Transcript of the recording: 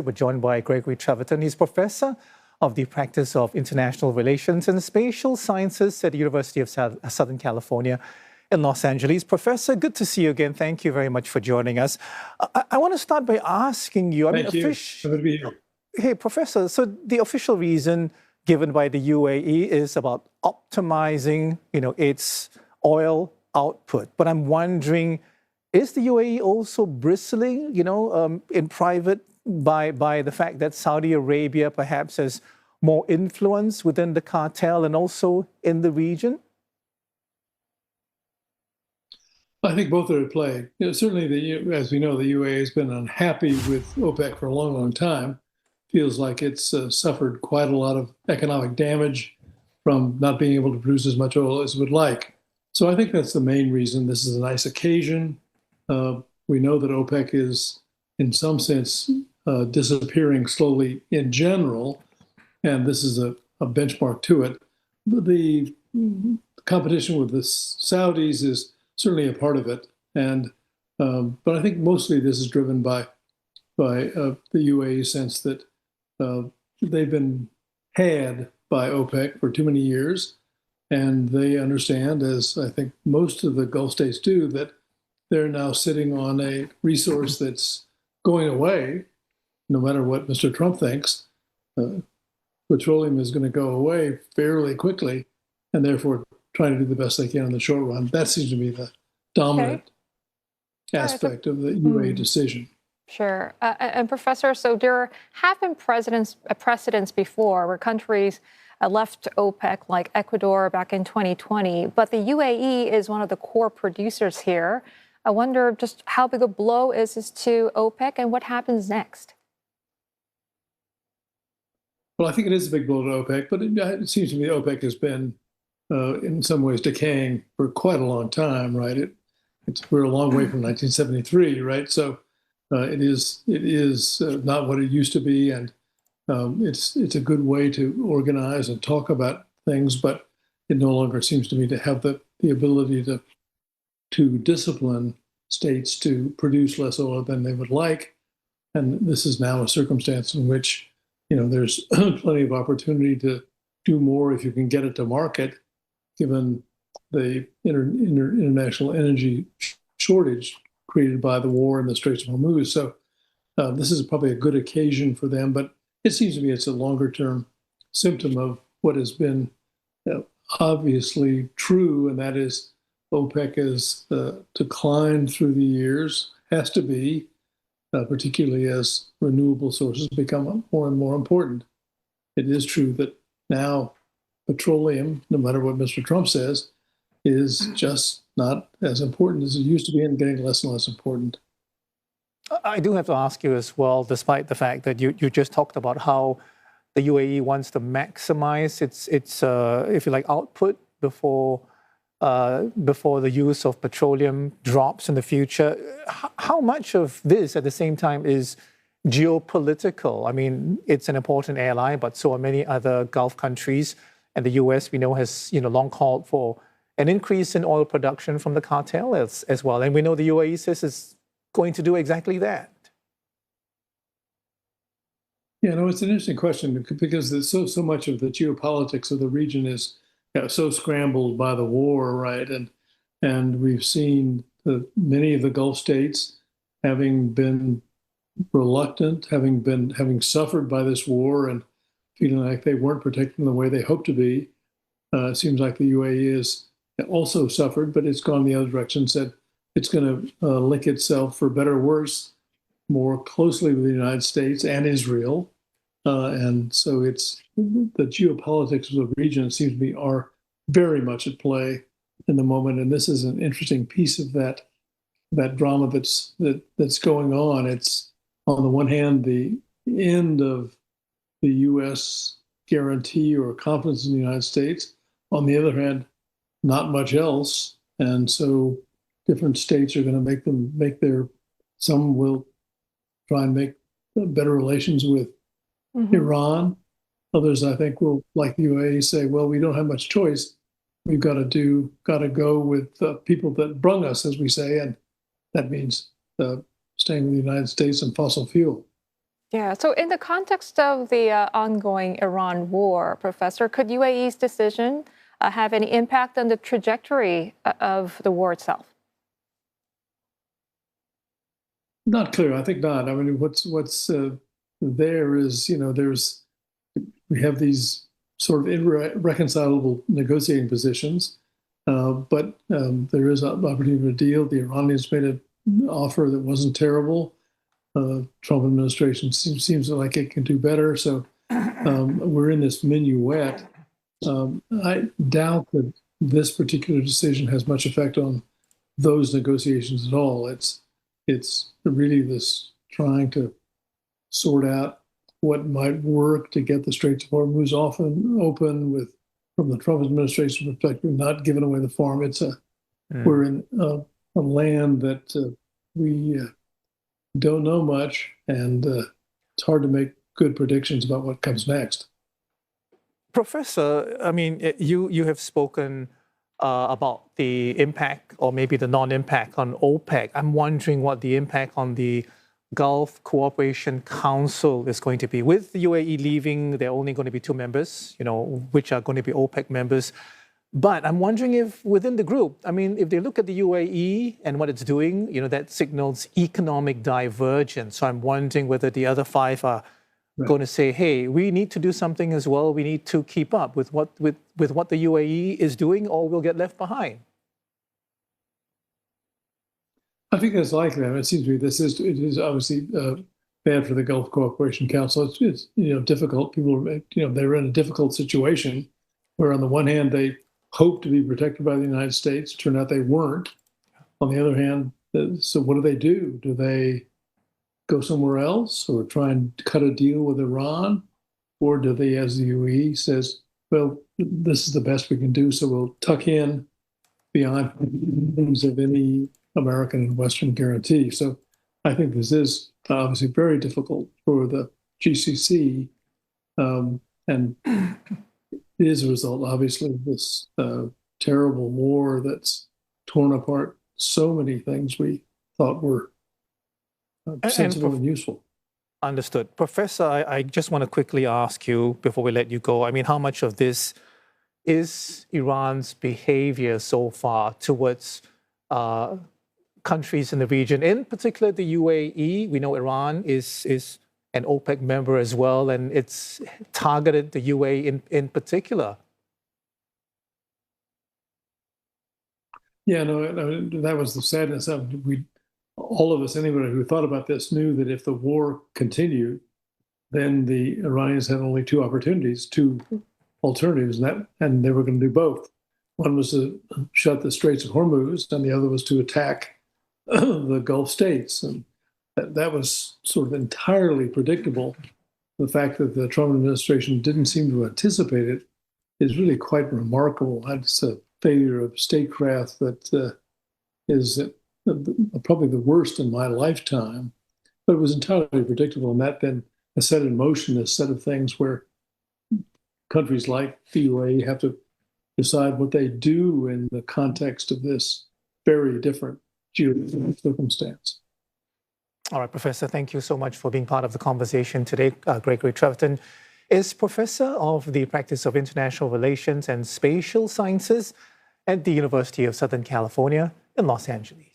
We're joined by Gregory Treverton. He's professor of the practice of international relations and spatial sciences at the University of Southern California in Los Angeles. Professor, good to see you again. Thank you very much for joining us. I want to start by asking you. Thank you. Good to be here. Hey, Professor. So the official reason given by the UAE is about optimizing, its oil output. But I'm wondering, is the UAE also bristling, in private by the fact that Saudi Arabia perhaps has more influence within the cartel and also in the region? I think both are at play. Certainly, as we know, the UAE has been unhappy with OPEC for a long, long time. Feels like it's suffered quite a lot of economic damage from not being able to produce as much oil as it would like. So I think that's the main reason. This is a nice occasion. We know that OPEC is, in some sense, disappearing slowly in general, and this is a benchmark to it. The competition with the Saudis is certainly a part of it, and but I think mostly this is driven by the UAE sense that they've been had by OPEC for too many years, and they understand, as I think most of the Gulf states do, that they're now sitting on a resource that's going away, no matter what Mr. Trump thinks. Petroleum is going to go away fairly quickly, and therefore trying to do the best they can in the short run. That seems to be the dominant aspect of the UAE decision. Sure. And Professor, so there have been precedents before where countries left OPEC, like Ecuador back in 2020, but the UAE is one of the core producers here. I wonder just how big a blow is this to OPEC and what happens next? Well, I think it is a big blow to OPEC, but it seems to me OPEC has been, in some ways, decaying for quite a long time, right? We're a long way from 1973, right? So it is not what it used to be, and it's a good way to organize and talk about things, but it no longer seems to me to have the ability to discipline states to produce less oil than they would like. And this is now a circumstance in which, there's plenty of opportunity to do more if you can get it to market, given the international energy shortage created by the war in the Straits of Hormuz. So this is probably a good occasion for them, but it seems to me it's a longer-term symptom of what has been obviously true, and that is OPEC has declined through the years, has to be, particularly as renewable sources become more and more important. It is true that now petroleum, no matter what Mr. Trump says, is just not as important as it used to be and getting less and less important. I do have to ask you as well, despite the fact that you just talked about how the UAE wants to maximize its if you like, output before the use of petroleum drops in the future. How much of this, at the same time, is geopolitical? I mean, it's an important ally, but so are many other Gulf countries. And the US, we know, has long called for an increase in oil production from the cartel as well. And we know the UAE says it's going to do exactly that. Yeah, no, it's an interesting question because there's so much of the geopolitics of the region is so scrambled by the war, right? And we've seen many of the Gulf states having been reluctant, having suffered by this war and feeling like they weren't protected in the way they hoped to be. It seems like the UAE has also suffered, but it's gone the other direction, said it's going to link itself, for better or worse, more closely with the United States and Israel. And so it's the geopolitics of the region, it seems to me, are very much at play in the moment. And this is an interesting piece of that drama that's going on. It's, on the one hand, the end of the U.S. guarantee or confidence in the United States. On the other hand, not much else. And so different states are going to some will try and make better relations with Iran. Others, I think, will, like the UAE, say, well, we don't have much choice. We've got to go with people that brung us, as we say, and that means staying with the United States and fossil fuel. Yeah. So, in the context of the ongoing Iran war, Professor, could UAE's decision have any impact on the trajectory of the war itself? Not clear. I think not. I mean, what's there is, we have these sort of irreconcilable negotiating positions, but there is an opportunity for a deal. The Iranians made an offer that wasn't terrible. Trump administration seems like it can do better. So we're in this minuet. I doubt that this particular decision has much effect on those negotiations at all. It's really this trying to sort out what might work to get the Straits of Hormuz open with, from the Trump administration perspective, not giving away the farm. We're in a land that we don't know much, and it's hard to make good predictions about what comes next. Professor, I mean, you have spoken about the impact or maybe the non-impact on OPEC. I'm wondering what the impact on the Gulf Cooperation Council is going to be. With the UAE leaving, there are only going to be 2 members, which are going to be OPEC members. But I'm wondering if within the group, I mean, if they look at the UAE and what it's doing, that signals economic divergence. So I'm wondering whether the other 5 are going to say, hey, we need to do something as well. We need to keep up with what the UAE is doing, or we'll get left behind. I think that's likely. I mean, it seems to me it is obviously bad for the Gulf Cooperation Council. It's difficult. People they're in a difficult situation where on the one hand they hope to be protected by the United States. Turned out they weren't. On the other hand, so what do? Do they go somewhere else or try and cut a deal with Iran? Or do they, as the UAE says, well, this is the best we can do, so we'll tuck in beyond things of any American and Western guarantee. So I think this is obviously very difficult for the GCC, and it is a result, obviously, of this terrible war that's torn apart so many things we thought were sensible and useful. Understood. Professor, I just want to quickly ask you before we let you go, I mean, how much of this is Iran's behavior so far towards countries in the region, in particular the UAE? We know Iran is an OPEC member as well, and it's targeted the UAE in particular. Yeah, no, that was the sadness of all of us, anybody who thought about this knew that if the war continued, then the Iranians had only 2 opportunities, 2 alternatives, and they were going to do both. One was to shut the Straits of Hormuz, and the other was to attack the Gulf states. And that was sort of entirely predictable. The fact that the Trump administration didn't seem to anticipate it is really quite remarkable. It's a failure of statecraft that is probably the worst in my lifetime, but it was entirely predictable. And that then set in motion a set of things where countries like the UAE have to decide what they do in the context of this very different geopolitical circumstance. All right, Professor, thank you so much for being part of the conversation today. Gregory Treverton is Professor of the Practice of International Relations and Spatial Sciences at the University of Southern California in Los Angeles.